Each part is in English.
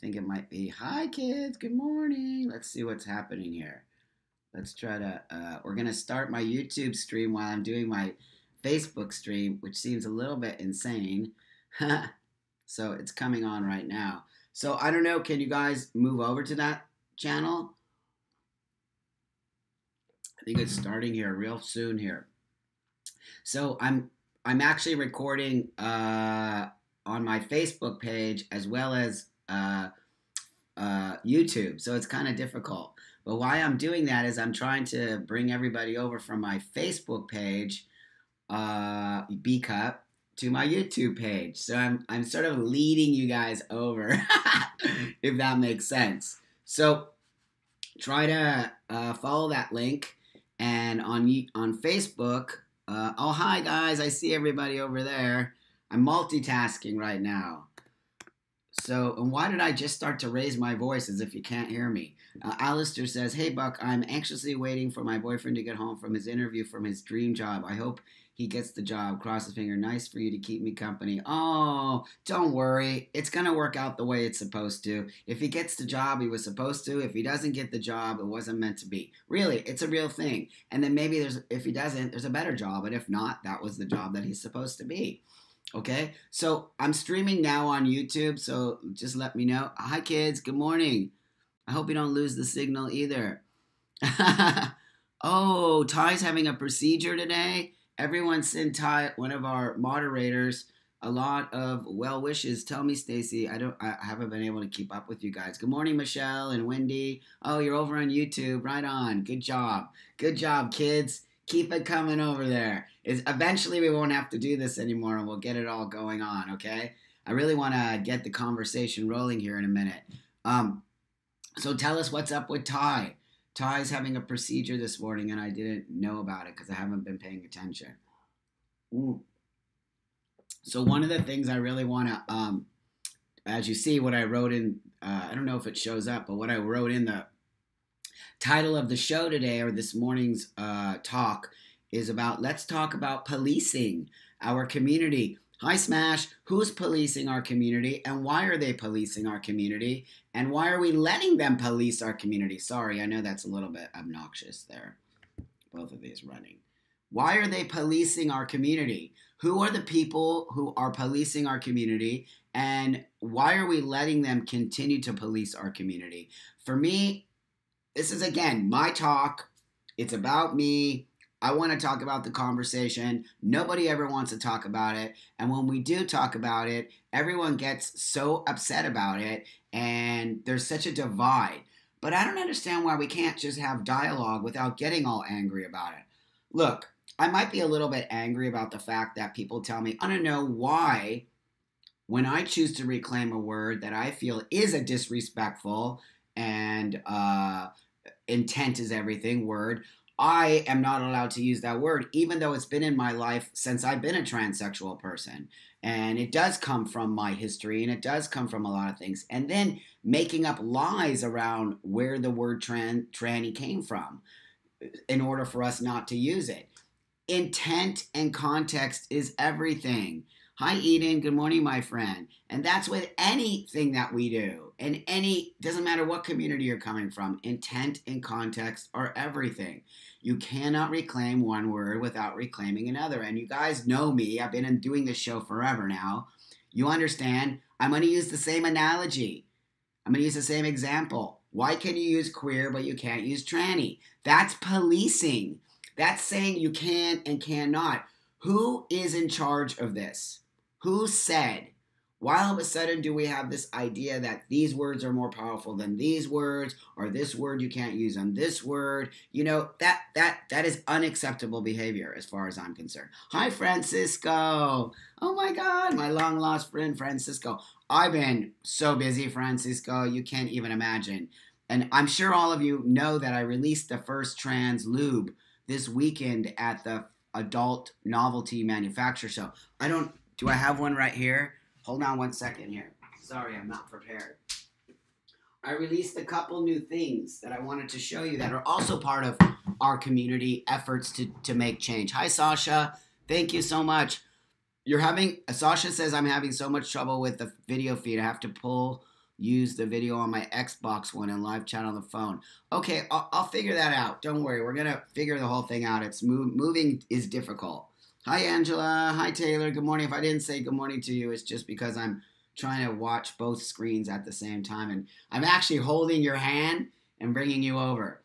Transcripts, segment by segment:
think it might be. Hi, kids. Good morning. Let's see what's happening here. Let's try to. We're going to start my YouTube stream while I'm doing my Facebook stream, which seems a little bit insane. So it's coming on right now. So I don't know. Can you guys move over to that channel? I think it's starting here real soon here. So I'm actually recording on my Facebook page as well as YouTube, so it's kind of difficult. But why I'm doing that is I'm trying to bring everybody over from my Facebook page, B Cup, to my YouTube page. So I'm sort of leading you guys over, if that makes sense. So try to follow that link, and on Facebook. Oh, hi guys! I see everybody over there. I'm multitasking right now. So, and why did I just start to raise my voice as if you can't hear me? Alistair says, "Hey Buck, I'm anxiously waiting for my boyfriend to get home from his interview from his dream job. I hope he gets the job. Cross his finger. Nice for you to keep me company." Oh, don't worry. It's going to work out the way it's supposed to. If he gets the job, he was supposed to. If he doesn't get the job, it wasn't meant to be. Really, it's a real thing. And then maybe if he doesn't, there's a better job. But if not, that was the job that he's supposed to be. Okay, so I'm streaming now on YouTube, so just let me know. Hi, kids. Good morning. I hope you don't lose the signal either. Oh, Ty's having a procedure today. Everyone send Ty, one of our moderators, a lot of well wishes. Tell me, Stacy. I haven't been able to keep up with you guys. Good morning, Michelle and Wendy. Oh, you're over on YouTube. Right on. Good job. Good job, kids. Keep it coming over there. Eventually, we won't have to do this anymore, and we'll get it all going on, okay? I really want to get the conversation rolling here in a minute. So tell us what's up with Ty. Ty's having a procedure this morning, and I didn't know about it because I haven't been paying attention. So one of the things I really want to, as you see, what I wrote in, I don't know if it shows up, but what I wrote in the title of the show today, or this morning's talk, is about, let's talk about policing our community. Hi, Smash. Who's policing our community, and why are they policing our community, and why are we letting them police our community? Sorry, I know that's a little bit obnoxious there. Both of these running. Why are they policing our community? Who are the people who are policing our community, and why are we letting them continue to police our community? For me, this is, again, my talk. It's about me. I want to talk about the conversation. Nobody ever wants to talk about it. And when we do talk about it, everyone gets so upset about it, and there's such a divide. But I don't understand why we can't just have dialogue without getting all angry about it. Look, I might be a little bit angry about the fact that people tell me, I don't know why, when I choose to reclaim a word that I feel is a disrespectful and intent is everything word, I am not allowed to use that word, even though it's been in my life since I've been a transsexual person. And it does come from my history, and it does come from a lot of things. And then making up lies around where the word tranny came from in order for us not to use it. Intent and context is everything. Hi, Eden. Good morning, my friend. And that's with anything that we do. And doesn't matter what community you're coming from, intent and context are everything. You cannot reclaim one word without reclaiming another. And you guys know me. I've been doing this show forever now. You understand? I'm going to use the same analogy. I'm going to use the same example. Why can you use queer, but you can't use tranny? That's policing. That's saying you can and cannot. Who is in charge of this? Who said? Why all of a sudden do we have this idea that these words are more powerful than these words, or this word you can't use on this word? You know, that is unacceptable behavior as far as I'm concerned. Hi, Francisco. Oh my God, my long lost friend, Francisco. I've been so busy, Francisco, you can't even imagine. And I'm sure all of you know that I released the first trans lube this weekend at the Adult Novelty Manufacturer Show. Do I have one right here? Hold on one second here. Sorry, I'm not prepared. I released a couple new things that I wanted to show you that are also part of our community efforts to make change. Hi, Sasha. Thank you so much. Sasha says I'm having so much trouble with the video feed. I have to pull use the video on my Xbox One and live chat on the phone. Okay, I'll figure that out. Don't worry. We're going to figure the whole thing out. It's moving is difficult. Hi, Angela. Hi, Taylor. Good morning. If I didn't say good morning to you, it's just because I'm trying to watch both screens at the same time. And I'm actually holding your hand and bringing you over.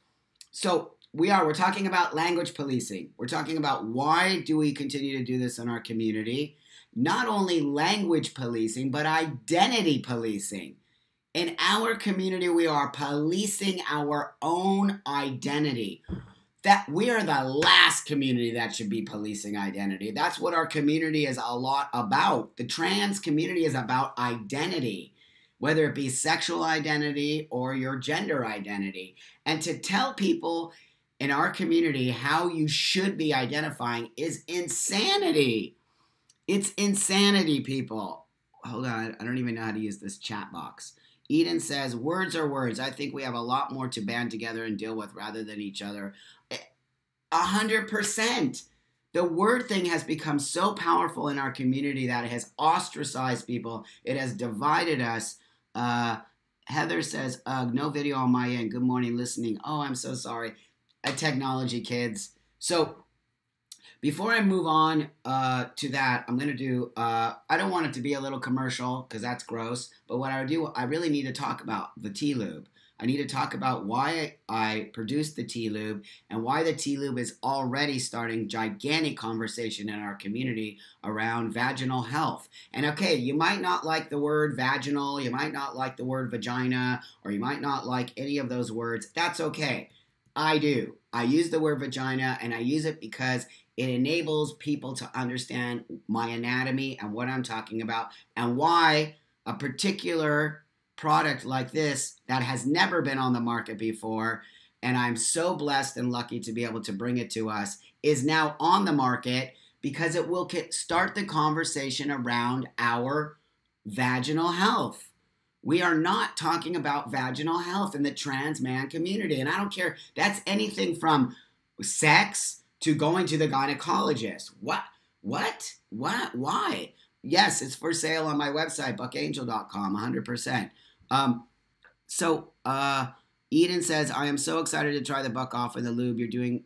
So we're talking about language policing. We're talking about why do we continue to do this in our community? Not only language policing, but identity policing. In our community, we are policing our own identity. That we are the last community that should be policing identity. That's what our community is a lot about. The trans community is about identity, whether it be sexual identity or your gender identity. And to tell people in our community how you should be identifying is insanity. It's insanity, people. Hold on, I don't even know how to use this chat box. Eden says, words are words. I think we have a lot more to band together and deal with rather than each other. 100%. The word thing has become so powerful in our community that it has ostracized people. It has divided us. Heather says, no video on my end. Good morning, listening. Oh, I'm so sorry. Technology, kids. So before I move on to that, I'm going to do, I don't want it to be a little commercial because that's gross, but what I do, I really need to talk about the T-Lube. I need to talk about why I produced the T-Lube and why the T-Lube is already starting gigantic conversation in our community around vaginal health. And okay, you might not like the word vaginal, you might not like the word vagina, or you might not like any of those words. That's okay. I do. I use the word vagina, and I use it because it enables people to understand my anatomy and what I'm talking about and why a particular product like this that has never been on the market before, and I'm so blessed and lucky to be able to bring it to us, is now on the market because it will start the conversation around our vaginal health. We are not talking about vaginal health in the trans man community, and I don't care. That's anything from sex to going to the gynecologist. What? Why? Yes, it's for sale on my website, buckangel.com, 100%. Eden says, I am so excited to try the buck off and the lube you're doing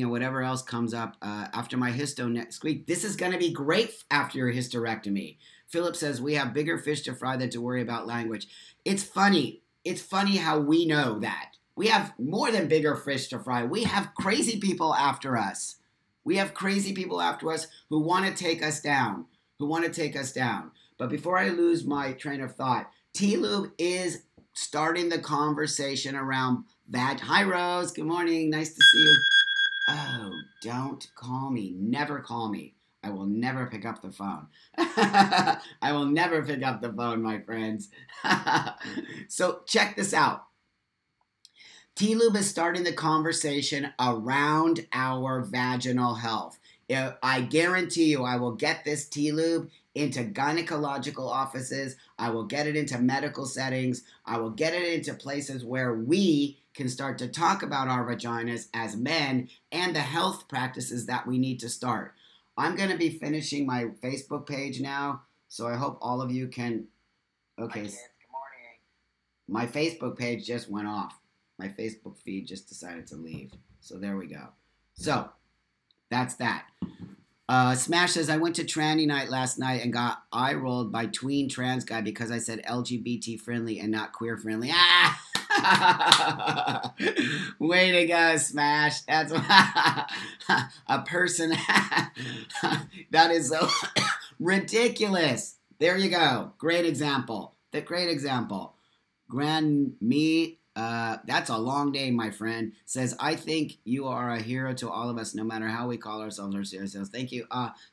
and whatever else comes up after my histo next week. This is going to be great after your hysterectomy. Philip says, we have bigger fish to fry than to worry about language. It's funny. It's funny how we know that. We have more than bigger fish to fry. We have crazy people after us. We have crazy people after us who want to take us down. But before I lose my train of thought, T-Lube is starting the conversation around that. Hi, Rose. Good morning. Nice to see you. Oh, don't call me. Never call me. I will never pick up the phone. I will never pick up the phone, my friends. So check this out. T-Lube is starting the conversation around our vaginal health. I guarantee you I will get this T-Lube into gynecological offices. I will get it into medical settings. I will get it into places where we can start to talk about our vaginas as men and the health practices that we need to start. I'm going to be finishing my Facebook page now, so I hope all of you can... Okay. Hi, kids. Good morning. My Facebook page just went off. My Facebook feed just decided to leave. So there we go. So that's that. Smash says, I went to tranny night last night and got eye-rolled by tween trans guy because I said LGBT friendly and not queer friendly. Ah! Way to go, Smash. That's a person. That is so ridiculous. There you go. Great example. Great example. Grand me. That's a long day, my friend. Says, I think you are a hero to all of us, no matter how we call ourselves or see ourselves. Thank you.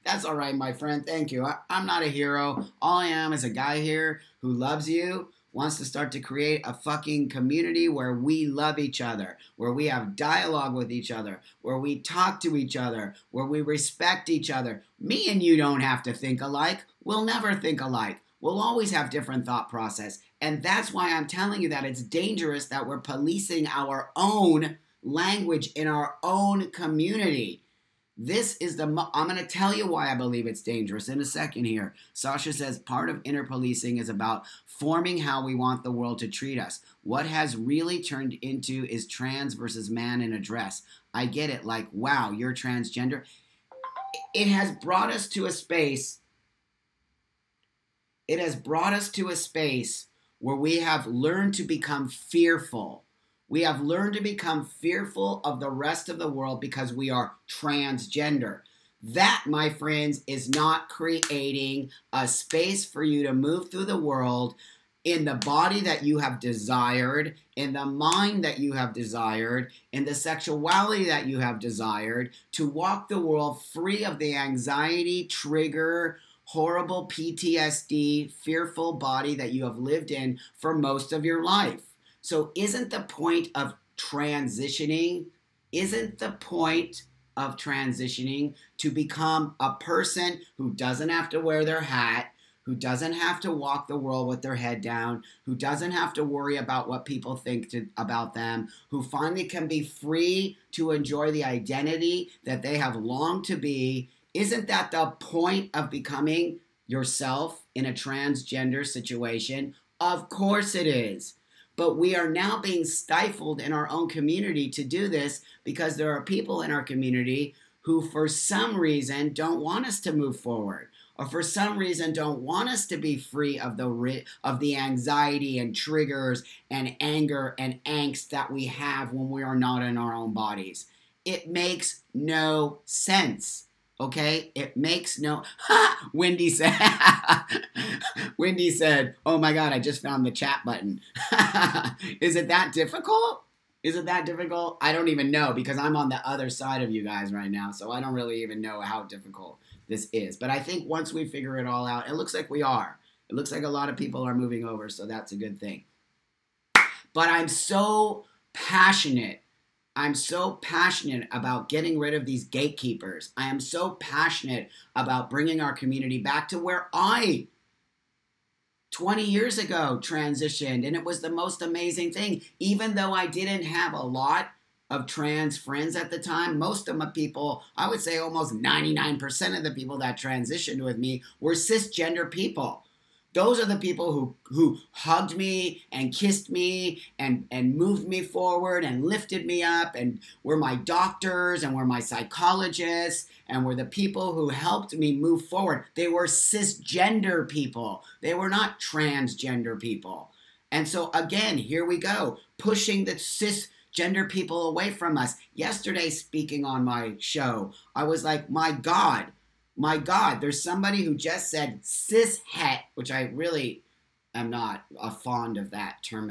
That's all right, my friend. Thank you. I'm not a hero. All I am is a guy here who loves you, wants to start to create a fucking community where we love each other, where we have dialogue with each other, where we talk to each other, where we respect each other. Me and you don't have to think alike. We'll never think alike. We'll always have different thought process. And that's why I'm telling you that it's dangerous that we're policing our own language in our own community. This is I'm going to tell you why I believe it's dangerous in a second here. Sasha says part of inner policing is about forming how we want the world to treat us. What has really turned into is trans versus man in a dress. I get it. Like, wow, you're transgender. It has brought us to a space. It has brought us to a space where we have learned to become fearful. We have learned to become fearful of the rest of the world because we are transgender. That, my friends, is not creating a space for you to move through the world in the body that you have desired, in the mind that you have desired, in the sexuality that you have desired, to walk the world free of the anxiety, trigger, horrible PTSD, fearful body that you have lived in for most of your life. So isn't the point of transitioning, to become a person who doesn't have to wear their hat, who doesn't have to walk the world with their head down, who doesn't have to worry about what people think about them, who finally can be free to enjoy the identity that they have longed to be? Isn't that the point of becoming yourself in a transgender situation? Of course it is. But we are now being stifled in our own community to do this because there are people in our community who for some reason don't want us to move forward, or for some reason don't want us to be free of the anxiety and triggers and anger and angst that we have when we are not in our own bodies. It makes no sense. Okay, it makes no. Wendy said. Wendy said, "Oh my God, I just found the chat button." Is it that difficult? Is it that difficult? I don't even know because I'm on the other side of you guys right now, so I don't really even know how difficult this is. But I think once we figure it all out, it looks like we are. It looks like a lot of people are moving over, so that's a good thing. But I'm so passionate. I'm so passionate about getting rid of these gatekeepers. I am so passionate about bringing our community back to where I, 20 years ago, transitioned. And it was the most amazing thing. Even though I didn't have a lot of trans friends at the time, most of my people, I would say almost 99% of the people that transitioned with me were cisgender people. Those are the people who hugged me and kissed me and moved me forward and lifted me up and were my doctors and were my psychologists and were the people who helped me move forward. They were cisgender people. They were not transgender people. And so again, here we go, pushing the cisgender people away from us. Yesterday, speaking on my show, I was like, my God, there's somebody who just said cishet, which I really am not fond of that term.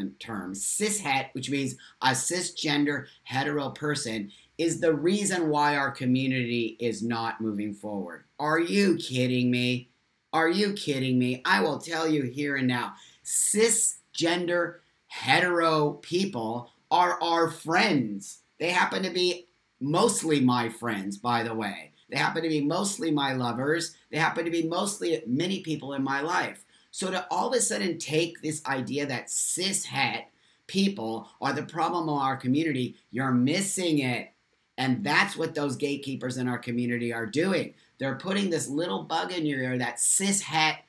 Cishet, which means a cisgender hetero person, is the reason why our community is not moving forward. Are you kidding me? Are you kidding me? I will tell you here and now, cisgender hetero people are our friends. They happen to be mostly my friends, by the way. They happen to be mostly my lovers. They happen to be mostly many people in my life. So to all of a sudden take this idea that cishet people are the problem of our community, you're missing it. And that's what those gatekeepers in our community are doing. They're putting this little bug in your ear that cisgender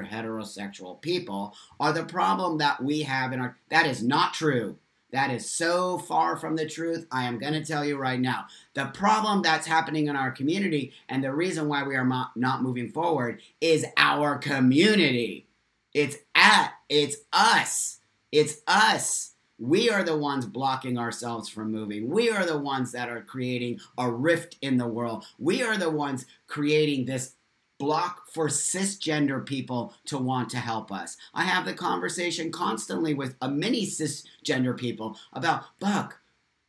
heterosexual people are the problem that we have in our... That is not true. That is so far from the truth. I am going to tell you right now. The problem that's happening in our community and the reason why we are not moving forward is our community. It's us. It's us. We are the ones blocking ourselves from moving. We are the ones that are creating a rift in the world. We are the ones creating this block for cisgender people to want to help us. I have the conversation constantly with many cisgender people about, Buck,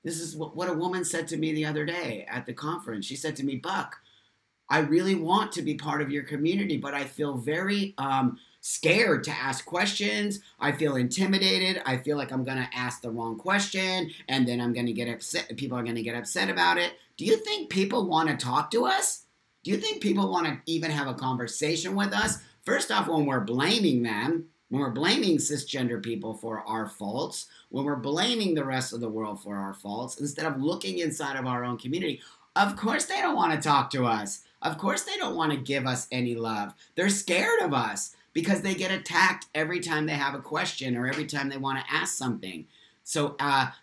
this is what a woman said to me the other day at the conference. She said to me, Buck, I really want to be part of your community, but I feel very scared to ask questions. I feel intimidated. I feel like I'm going to ask the wrong question and then I'm going to get upset. People are going to get upset about it. Do you think people want to talk to us? Do you think people want to even have a conversation with us? First off, when we're blaming them, when we're blaming cisgender people for our faults, when we're blaming the rest of the world for our faults, instead of looking inside of our own community, Of course they don't want to talk to us. Of course they don't want to give us any love. They're scared of us because they get attacked every time they have a question or every time they want to ask something. So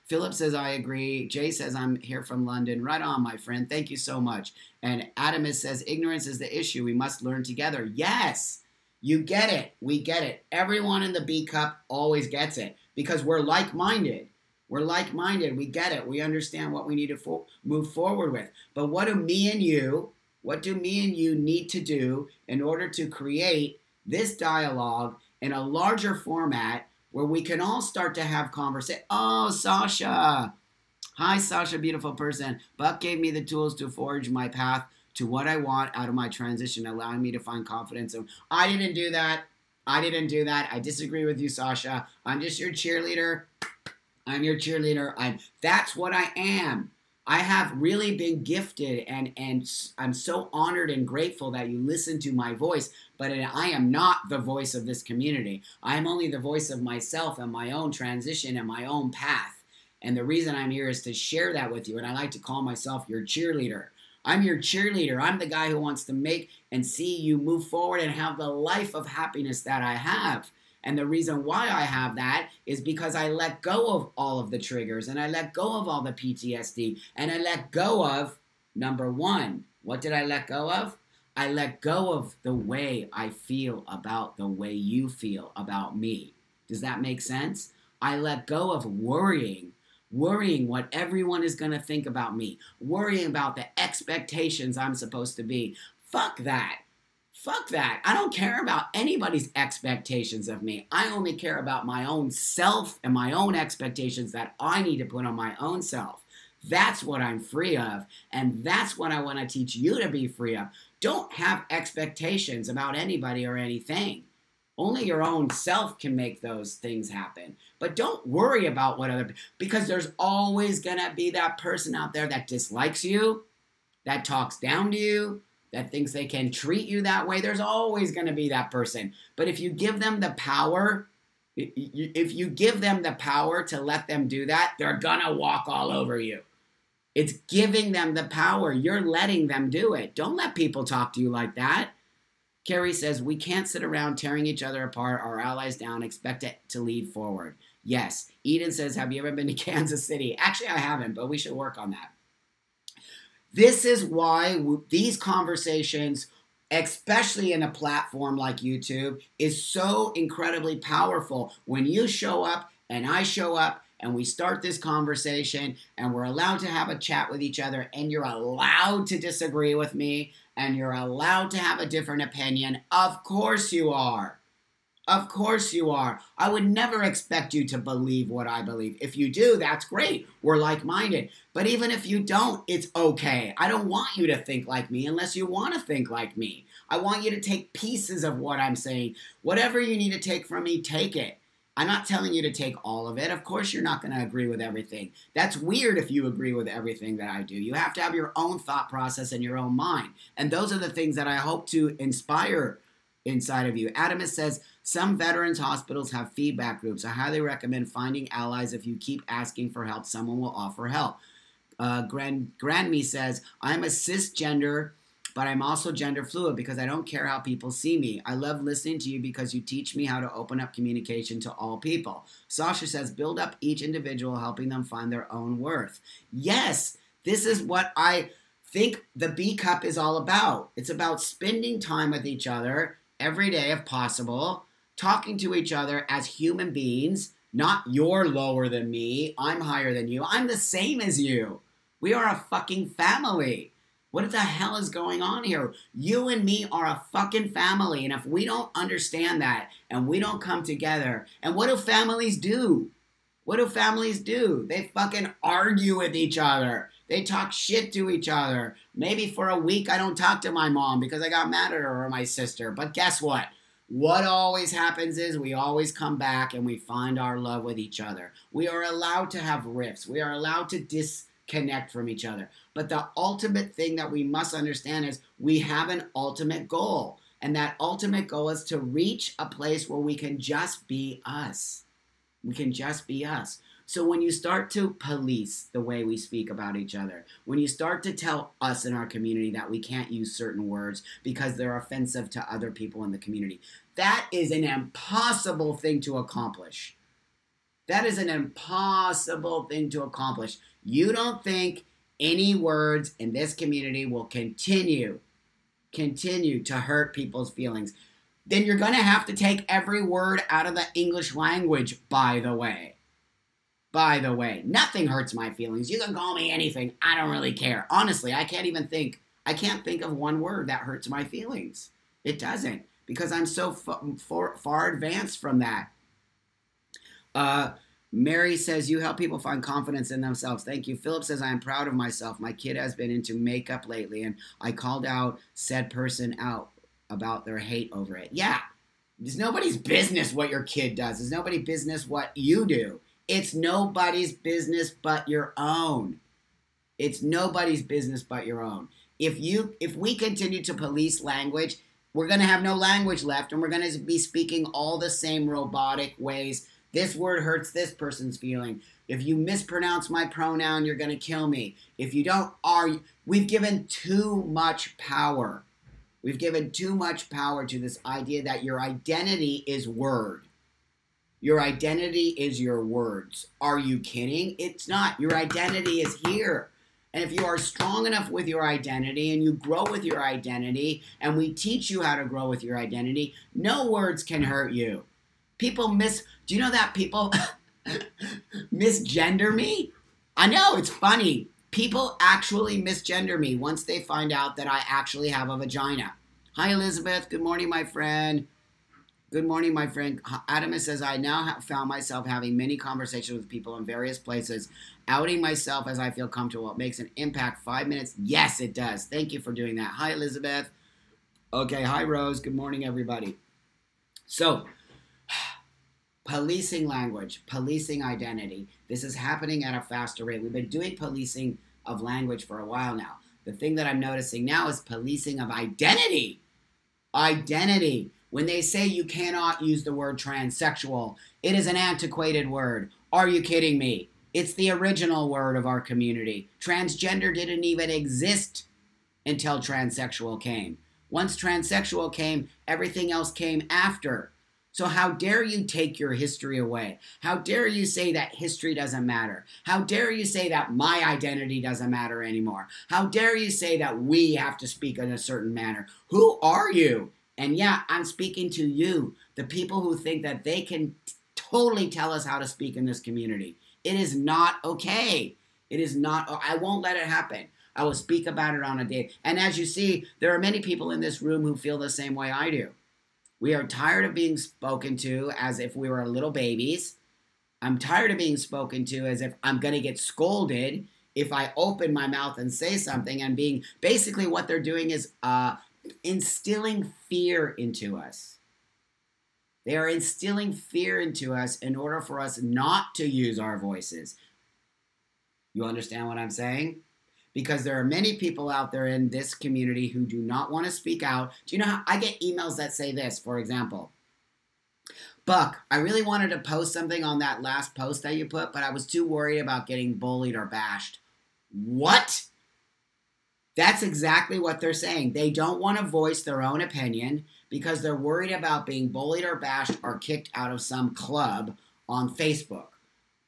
Philip says, I agree. Jay says, I'm here from London. Right on, my friend. Thank you so much. And Adamus says, ignorance is the issue. We must learn together. Yes, you get it. We get it. Everyone in the B Cup always gets it because we're like-minded. We're like-minded. We get it. We understand what we need to move forward with. But what do me and you need to do in order to create this dialogue in a larger format where we can all start to have conversation? Oh, Sasha. Hi, Sasha, beautiful person. Buck gave me the tools to forge my path to what I want out of my transition, allowing me to find confidence. And I didn't do that. I disagree with you, Sasha. I'm just your cheerleader. I'm your cheerleader. That's what I am. I have really been gifted, and I'm so honored and grateful that you listen to my voice, but I am not the voice of this community. I am only the voice of myself and my own transition and my own path. And the reason I'm here is to share that with you, and I like to call myself your cheerleader. I'm your cheerleader. I'm the guy who wants to make and see you move forward and have the life of happiness that I have. And the reason why I have that is because I let go of all of the triggers and I let go of all the PTSD and I let go of, number one, what did I let go of? I let go of the way I feel about the way you feel about me. Does that make sense? I let go of worrying what everyone is going to think about me, worrying about the expectations I'm supposed to be. Fuck that. Fuck that. I don't care about anybody's expectations of me. I only care about my own self and my own expectations that I need to put on my own self. That's what I'm free of, and that's what I want to teach you to be free of. Don't have expectations about anybody or anything. Only your own self can make those things happen. But don't worry about what other, because there's always going to be that person out there that dislikes you, that talks down to you, that thinks they can treat you that way. There's always going to be that person. But if you give them the power, if you give them the power to let them do that, they're going to walk all over you. It's giving them the power. You're letting them do it. Don't let people talk to you like that. Carrie says, we can't sit around tearing each other apart, our allies down, expect it to lead forward. Yes. Eden says, have you ever been to Kansas City? Actually, I haven't, but we should work on that. This is why these conversations, especially in a platform like YouTube, is so incredibly powerful. When you show up and I show up and we start this conversation and we're allowed to have a chat with each other and you're allowed to disagree with me and you're allowed to have a different opinion, of course you are. Of course you are. I would never expect you to believe what I believe. If you do, that's great. We're like-minded. But even if you don't, it's okay. I don't want you to think like me unless you want to think like me. I want you to take pieces of what I'm saying. Whatever you need to take from me, take it. I'm not telling you to take all of it. Of course you're not going to agree with everything. That's weird if you agree with everything that I do. You have to have your own thought process and your own mind. And those are the things that I hope to inspire inside of you. Adamus says, some veterans hospitals have feedback groups. I highly recommend finding allies. If you keep asking for help, someone will offer help. Grandme says, I'm a cisgender, but I'm also gender fluid because I don't care how people see me. I love listening to you because you teach me how to open up communication to all people. Sasha says, build up each individual, helping them find their own worth. Yes, this is what I think the B Cup is all about. It's about spending time with each other every day if possible, talking to each other as human beings, not you're lower than me, I'm higher than you, I'm the same as you. We are a fucking family. What the hell is going on here? You and me are a fucking family, and if we don't understand that, and we don't come together, and what do families do? What do families do? They fucking argue with each other. They talk shit to each other. Maybe for a week I don't talk to my mom because I got mad at her or my sister. But guess what? What always happens is we always come back and we find our love with each other. We are allowed to have rifts. We are allowed to disconnect from each other. But the ultimate thing that we must understand is we have an ultimate goal. And that ultimate goal is to reach a place where we can just be us. We can just be us. So when you start to police the way we speak about each other, when you start to tell us in our community that we can't use certain words because they're offensive to other people in the community, that is an impossible thing to accomplish. That is an impossible thing to accomplish. You don't think any words in this community will continue to hurt people's feelings. Then you're going to have to take every word out of the English language, by the way. By the way, nothing hurts my feelings. You can call me anything. I don't really care. Honestly, I can't think of one word that hurts my feelings. It doesn't, because I'm so far advanced from that. Mary says, you help people find confidence in themselves. Thank you. Philip says, I am proud of myself. My kid has been into makeup lately, and I called out said person out about their hate over it. Yeah, it's nobody's business what your kid does. It's nobody's business what you do. It's nobody's business but your own. It's nobody's business but your own. If we continue to police language, we're going to have no language left, and we're going to be speaking all the same robotic ways. This word hurts this person's feeling. If you mispronounce my pronoun, you're going to kill me. If you don't, we've given too much power. We've given too much power to this idea that your identity is word. Your identity is your words. Are you kidding? It's not. Your identity is here. And if you are strong enough with your identity and you grow with your identity and we teach you how to grow with your identity, no words can hurt you. Do you know that people misgender me? I know, it's funny. People actually misgender me once they find out that I actually have a vagina. Hi, Elizabeth. Good morning, my friend. Good morning, my friend. Adam says, I now have found myself having many conversations with people in various places, outing myself as I feel comfortable. It makes an impact. 5 minutes. Yes, it does. Thank you for doing that. Hi, Elizabeth. Okay, hi, Rose. Good morning, everybody. So, policing language, policing identity. This is happening at a faster rate. We've been doing policing of language for a while now. The thing that I'm noticing now is policing of identity. Identity. When they say you cannot use the word transsexual, it is an antiquated word. Are you kidding me? It's the original word of our community. Transgender didn't even exist until transsexual came. Once transsexual came, everything else came after. So how dare you take your history away? How dare you say that history doesn't matter? How dare you say that my identity doesn't matter anymore? How dare you say that we have to speak in a certain manner? Who are you? And yeah, I'm speaking to you, the people who think that they can totally tell us how to speak in this community. It is not okay. It is not. I won't let it happen. I will speak about it on a day. And as you see, there are many people in this room who feel the same way I do. We are tired of being spoken to as if we were little babies. I'm tired of being spoken to as if I'm going to get scolded if I open my mouth and say something, and basically what they're doing is instilling fear into us. They are instilling fear into us in order for us not to use our voices. You understand what I'm saying? Because there are many people out there in this community who do not want to speak out. Do you know how I get emails that say this, for example? Buck, I really wanted to post something on that last post that you put, but I was too worried about getting bullied or bashed. What? That's exactly what they're saying. They don't want to voice their own opinion because they're worried about being bullied or bashed or kicked out of some club on Facebook.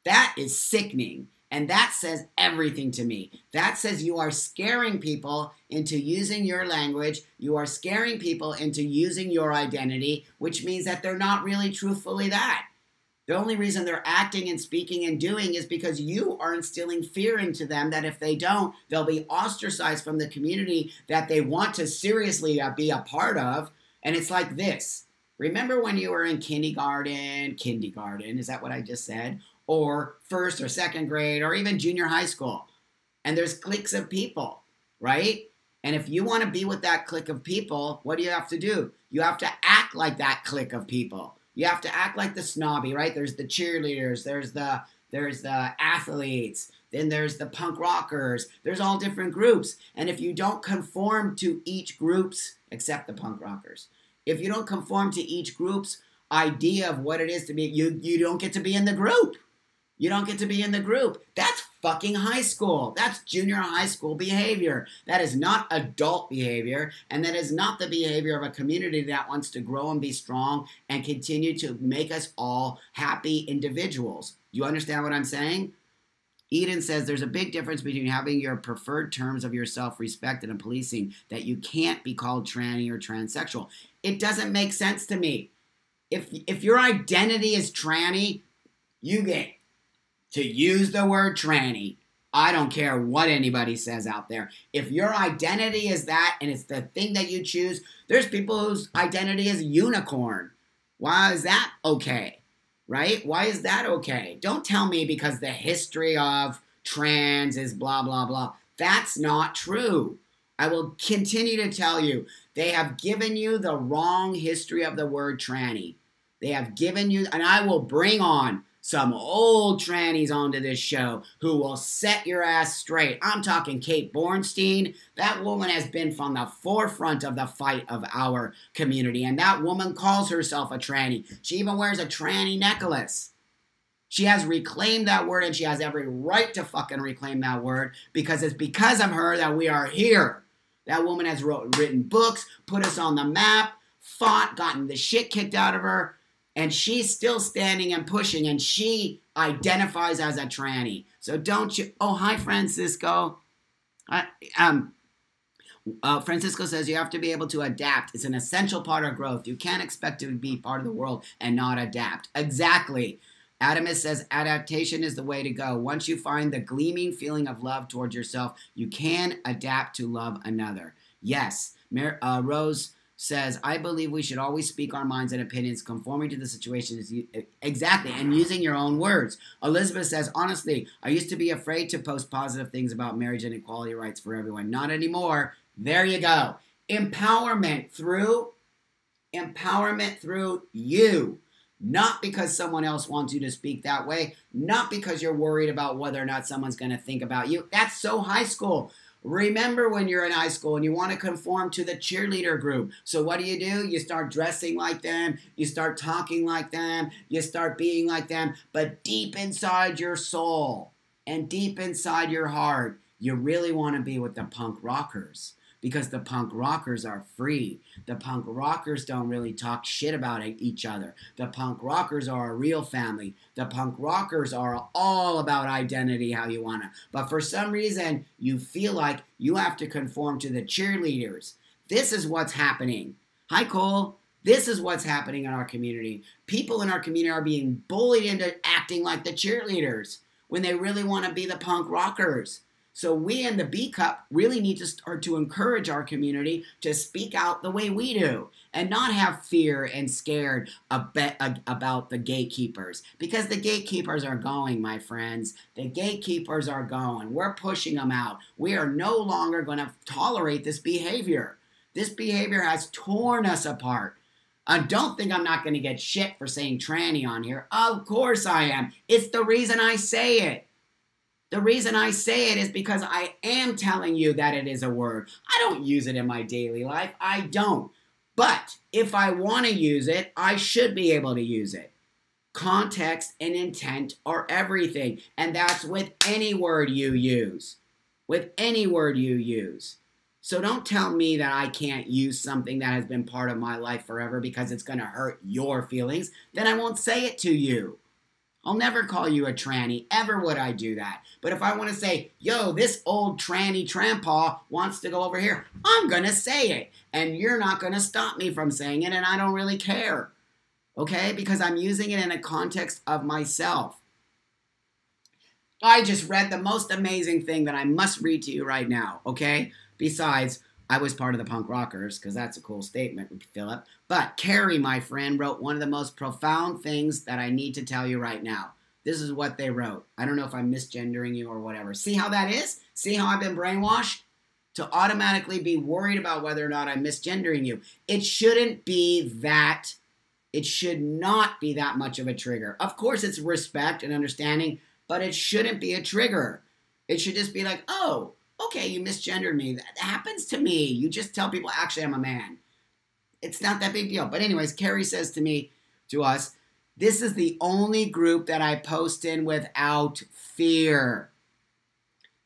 That is sickening. And that says everything to me. That says you are scaring people into using your language. You are scaring people into using your identity, which means that they're not really truthfully that. The only reason they're acting and speaking and doing is because you are instilling fear into them that if they don't, they'll be ostracized from the community that they want to seriously be a part of. And it's like this. Remember when you were in kindergarten, is that what I just said? Or first or second grade or even junior high school. And there's cliques of people, right? And if you want to be with that clique of people, what do you have to do? You have to act like that clique of people. You have to act like the snobby, right? There's the cheerleaders, there's the athletes, then there's the punk rockers. There's all different groups. And if you don't conform to each group's, except the punk rockers, if you don't conform to each group's idea of what it is to be, you don't get to be in the group. You don't get to be in the group. That's fucking high school. That's junior high school behavior. That is not adult behavior, and that is not the behavior of a community that wants to grow and be strong and continue to make us all happy individuals. You understand what I'm saying? Eden says there's a big difference between having your preferred terms of yourself respected and policing that you can't be called tranny or transsexual. It doesn't make sense to me. If your identity is tranny, you get to use the word tranny. I don't care what anybody says out there. If your identity is that and it's the thing that you choose, there's people whose identity is unicorn. Why is that okay? Right? Why is that okay? Don't tell me because the history of trans is blah, blah, blah. That's not true. I will continue to tell you, they have given you the wrong history of the word tranny. They have given you, and I will bring on some old trannies onto this show who will set your ass straight. I'm talking Kate Bornstein. That woman has been from the forefront of the fight of our community, and that woman calls herself a tranny. She even wears a tranny necklace. She has reclaimed that word, and she has every right to fucking reclaim that word because it's because of her that we are here. That woman has written books, put us on the map, fought, gotten the shit kicked out of her, and she's still standing and pushing, and she identifies as a tranny. So don't you... Oh, hi, Francisco. Francisco says you have to be able to adapt. It's an essential part of growth. You can't expect to be part of the world and not adapt. Exactly. Adamus says adaptation is the way to go. Once you find the gleaming feeling of love towards yourself, you can adapt to love another. Yes. Rose says, I believe we should always speak our minds and opinions conforming to the situation. Exactly, and using your own words. Elizabeth says, honestly, I used to be afraid to post positive things about marriage and equality rights for everyone. Not anymore. There you go. Empowerment through you. Not because someone else wants you to speak that way. Not because you're worried about whether or not someone's going to think about you. That's so high school. Remember when you're in high school and you want to conform to the cheerleader group. So what do? You start dressing like them. You start talking like them. You start being like them. But deep inside your soul and deep inside your heart, you really want to be with the punk rockers. Because the punk rockers are free. The punk rockers don't really talk shit about each other. The punk rockers are a real family. The punk rockers are all about identity, how you want to. But for some reason, you feel like you have to conform to the cheerleaders. This is what's happening. Hi, Cole. This is what's happening in our community. People in our community are being bullied into acting like the cheerleaders when they really want to be the punk rockers. So we in the B Cup really need to start to encourage our community to speak out the way we do and not have fear and scared about the gatekeepers. Because the gatekeepers are going, my friends. The gatekeepers are going. We're pushing them out. We are no longer going to tolerate this behavior. This behavior has torn us apart. Don't think I'm not going to get shit for saying tranny on here. Of course I am. It's the reason I say it. The reason I say it is because I am telling you that it is a word. I don't use it in my daily life. I don't. But if I want to use it, I should be able to use it. Context and intent are everything. And that's with any word you use. With any word you use. So don't tell me that I can't use something that has been part of my life forever because it's going to hurt your feelings. Then I won't say it to you. I'll never call you a tranny. Ever would I do that. But if I want to say, yo, this old tranny trampaw wants to go over here, I'm going to say it. And you're not going to stop me from saying it, and I don't really care. Okay? Because I'm using it in a context of myself. I just read the most amazing thing that I must read to you right now. Okay? Besides, I was part of the punk rockers, because that's a cool statement, Philip. But Carrie, my friend, wrote one of the most profound things that I need to tell you right now. This is what they wrote. I don't know if I'm misgendering you or whatever. See how that is? See how I've been brainwashed? To automatically be worried about whether or not I'm misgendering you. It shouldn't be that. It should not be that much of a trigger. Of course, it's respect and understanding, but it shouldn't be a trigger. It should just be like, oh, okay, you misgendered me. That happens to me. You just tell people, actually, I'm a man. It's not that big deal. But anyways, Carrie says to us, This is the only group that I post in without fear.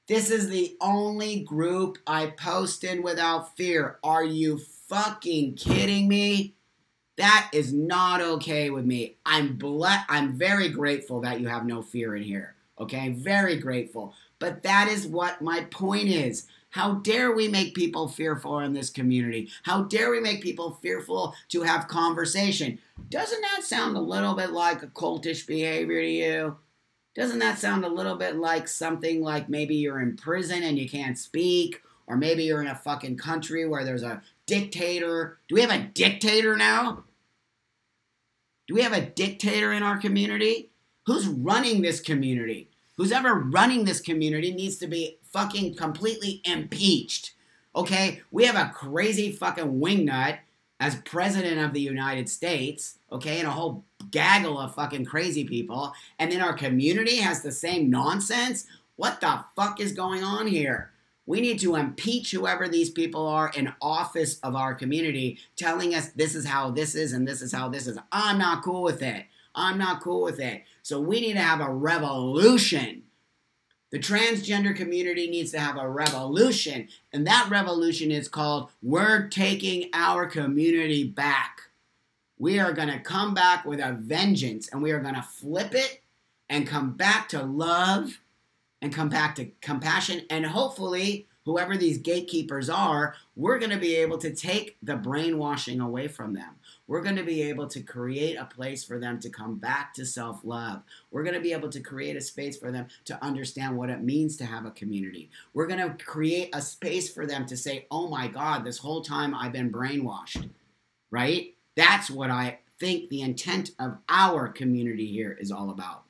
This is the only group I post in without fear. Are you fucking kidding me? That is not okay with me. I'm very grateful that you have no fear in here. Okay? Very grateful. But that is what my point is. How dare we make people fearful in this community? How dare we make people fearful to have conversation? Doesn't that sound a little bit like a cultish behavior to you? Doesn't that sound a little bit like something like maybe you're in prison and you can't speak? Or maybe you're in a fucking country where there's a dictator. Do we have a dictator now? Do we have a dictator in our community? Who's running this community? Who's ever running this community needs to be fucking completely impeached. Okay? We have a crazy fucking wingnut as president of the United States, okay, and a whole gaggle of fucking crazy people, and then our community has the same nonsense? What the fuck is going on here? We need to impeach whoever these people are in office of our community, telling us this is how this is and this is how this is. I'm not cool with it. I'm not cool with it. So we need to have a revolution. The transgender community needs to have a revolution, and that revolution is called We're Taking Our Community Back. We are going to come back with a vengeance, and we are going to flip it and come back to love and come back to compassion, and hopefully, whoever these gatekeepers are, we're going to be able to take the brainwashing away from them. We're going to be able to create a place for them to come back to self-love. We're going to be able to create a space for them to understand what it means to have a community. We're going to create a space for them to say, oh my God, this whole time I've been brainwashed, right? That's what I think the intent of our community here is all about.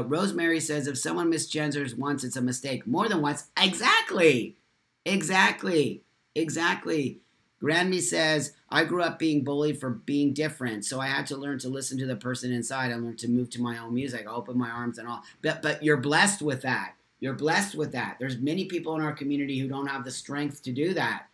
Rosemary says, if someone misgenders once, it's a mistake. More than once. Exactly. Exactly. Exactly. Granmy says, I grew up being bullied for being different, so I had to learn to listen to the person inside. I learned to move to my own music. I open my arms and all. But you're blessed with that. You're blessed with that. There's many people in our community who don't have the strength to do that.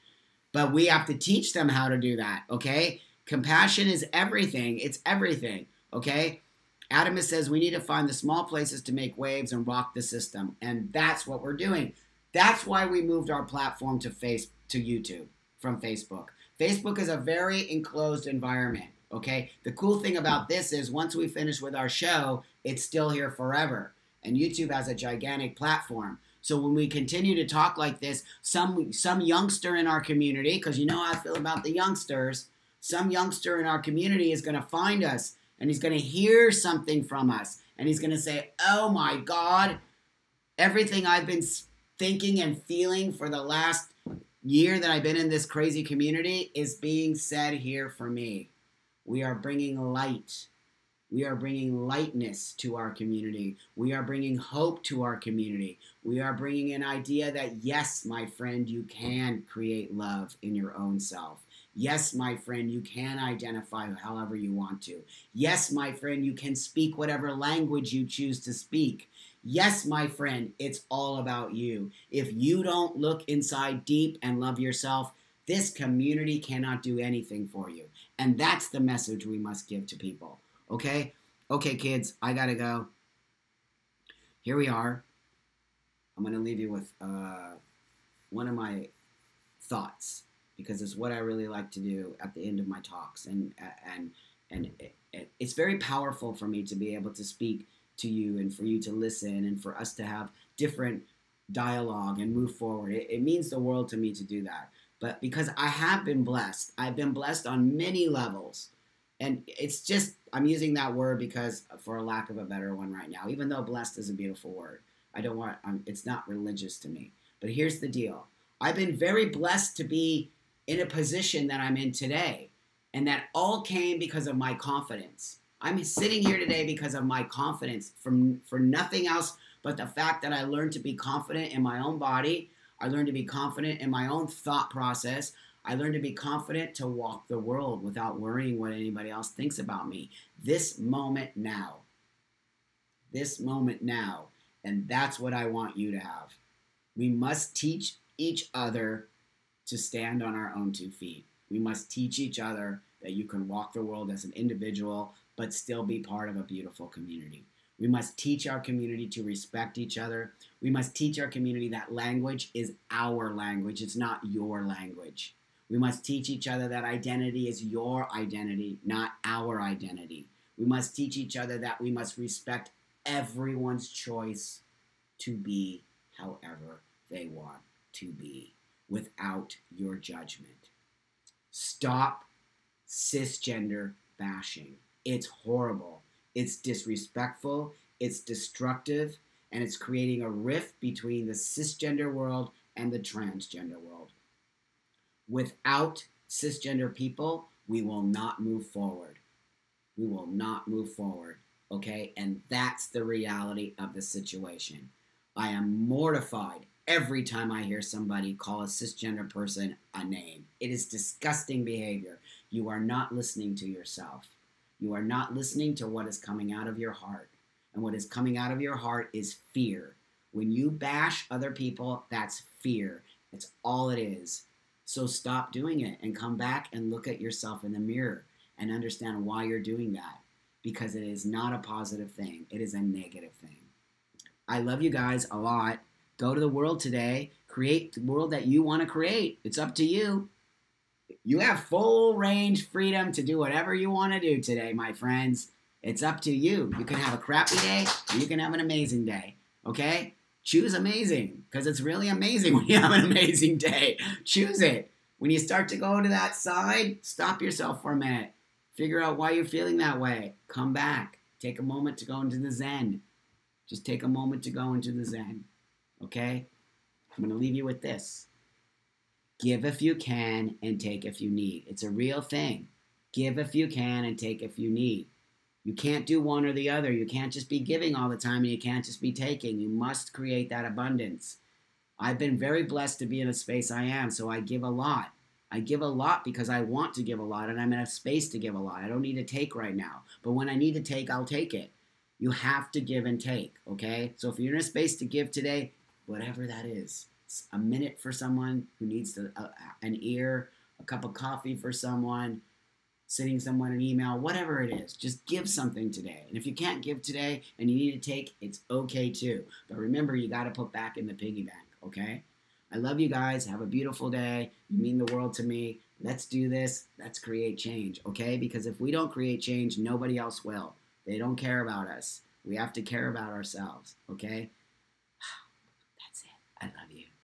But we have to teach them how to do that, okay? Compassion is everything. It's everything, okay? Adamus says we need to find the small places to make waves and rock the system. And that's what we're doing. That's why we moved our platform to YouTube from Facebook. Facebook is a very enclosed environment, okay? The cool thing about this is once we finish with our show, it's still here forever. And YouTube has a gigantic platform. So when we continue to talk like this, some youngster in our community, because you know how I feel about the youngsters, some youngster in our community is going to find us and he's going to hear something from us. And he's going to say, oh my God, everything I've been thinking and feeling for the last year that I've been in this crazy community is being said here for me. We are bringing light. We are bringing lightness to our community. We are bringing hope to our community. We are bringing an idea that, yes, my friend, you can create love in your own self. Yes, my friend, you can identify however you want to. Yes, my friend, you can speak whatever language you choose to speak. Yes, my friend, it's all about you. If you don't look inside deep and love yourself, this community cannot do anything for you. And that's the message we must give to people. Okay? Okay, kids, I gotta go. Here we are. I'm gonna leave you with one of my thoughts, because it's what I really like to do at the end of my talks, and it's very powerful for me to be able to speak to you and for you to listen and for us to have different dialogue and move forward. It means the world to me to do that. But because I have been blessed, I've been blessed on many levels. And it's just, I'm using that word because for a lack of a better one right now, even though blessed is a beautiful word. It's not religious to me. But here's the deal. I've been very blessed to be in a position that I'm in today. And that all came because of my confidence. I'm sitting here today because of my confidence, for nothing else but the fact that I learned to be confident in my own body. I learned to be confident in my own thought process. I learned to be confident to walk the world without worrying what anybody else thinks about me. This moment now. This moment now. And that's what I want you to have. We must teach each other to stand on our own 2 feet. We must teach each other that you can walk the world as an individual, but still be part of a beautiful community. We must teach our community to respect each other. We must teach our community that language is our language. It's not your language. We must teach each other that identity is your identity, not our identity. We must teach each other that we must respect everyone's choice to be however they want to be without your judgment. Stop cisgender bashing. It's horrible. It's disrespectful. It's destructive. And it's creating a rift between the cisgender world and the transgender world. Without cisgender people, we will not move forward. We will not move forward. Okay? And that's the reality of the situation. I am mortified every time I hear somebody call a cisgender person a name. It is disgusting behavior. You are not listening to yourself. You are not listening to what is coming out of your heart. And what is coming out of your heart is fear. When you bash other people, that's fear. It's all it is. So stop doing it and come back and look at yourself in the mirror and understand why you're doing that. Because it is not a positive thing. It is a negative thing. I love you guys a lot. Go to the world today. Create the world that you want to create. It's up to you. You have full range freedom to do whatever you want to do today, my friends. It's up to you. You can have a crappy day or you can have an amazing day. Okay? Choose amazing, because it's really amazing when you have an amazing day. Choose it. When you start to go to that side, stop yourself for a minute. Figure out why you're feeling that way. Come back. Take a moment to go into the Zen. Just take a moment to go into the Zen. Okay? I'm going to leave you with this. Give if you can and take if you need. It's a real thing. Give if you can and take if you need. You can't do one or the other. You can't just be giving all the time and you can't just be taking. You must create that abundance. I've been very blessed to be in a space I am, so I give a lot. I give a lot because I want to give a lot and I'm in a space to give a lot. I don't need to take right now. But when I need to take, I'll take it. You have to give and take, okay? So if you're in a space to give today, whatever that is, a minute for someone who needs an ear, a cup of coffee for someone, sending someone an email, whatever it is, just give something today. And if you can't give today and you need to take, it's okay too. But remember, you got to put back in the piggy bank, okay? I love you guys. Have a beautiful day. You mean the world to me. Let's do this. Let's create change, okay? Because if we don't create change, nobody else will. They don't care about us. We have to care about ourselves, okay? That's it. I love you.